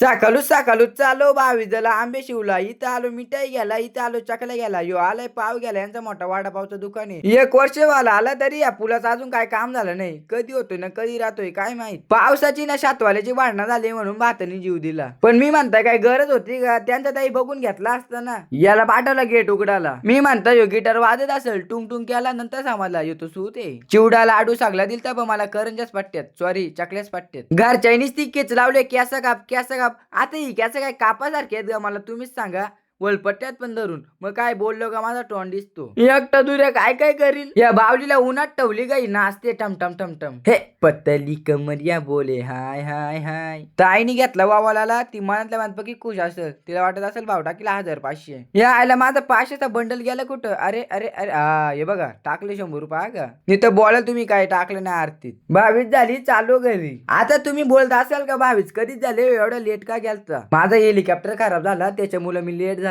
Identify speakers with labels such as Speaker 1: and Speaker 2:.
Speaker 1: सकाळूच चालो बावीजला आंबे शिवला, इथं आलो मिठाई घ्यायला, इथं आलो चकल्या घ्यायला, यो आलाय पाव घ्यायला, यांचा मोठा वडापावचं दुकान आहे. 1 वर्ष वाला आला तरी या पुलाचं अजून काय काम झालं नाही. कधी होतोय ना कधी राहतोय काय माहित. पावसाची ना शातवाल्याची भांडणं झाली म्हणून भातानी जीव दिला. पण मी म्हणताय काय गरज होती का? त्यांचा ताई बघून घेतला असता ना. याला पाठवला गेट उघडाला. मी म्हणता यो गिटार वाजत असेल, टुंग टुंग केला नंतर समजला येतो सूत आहे. चिवडा लाडू सगळा दिलता पण मला करंजाच पट्ट्यात, सॉरी चकल्याच पट्ट्यात. घरच्यानीच ती केच लावले, केस काप. आता ही केस काय कापासारखे आहेत का मला तुम्हीच सांगा. वलपट्ट्यात पण धरून मग काय बोललो का माझा तोंड दिसतो. एकटा दुर्या काय काय करील. या बावलीला उन्हात ठेवली गाई नाचते टमटम टमटम. हे पतली कमरिया बोले हाय हाय हाय. ताईने घेतला वावाला, ती मनातल्या मनात खुश असेल, तिला वाटत असेल भाव टाकीला 1500. या आयला माझा 500चा बंडल गेला कुठं. अरे अरे अरे हे बघा टाकले 100 रुपये का. इथं बोला तुम्ही काय टाकलं नाही आरतीत. 22 झाली चालू घरी. आता तुम्ही बोलत असाल का 22 कधीच झाले एवढं लेट का गेलता. माझा हेलिकॉप्टर खराब झाला त्याच्यामुळे मी लेट झालो.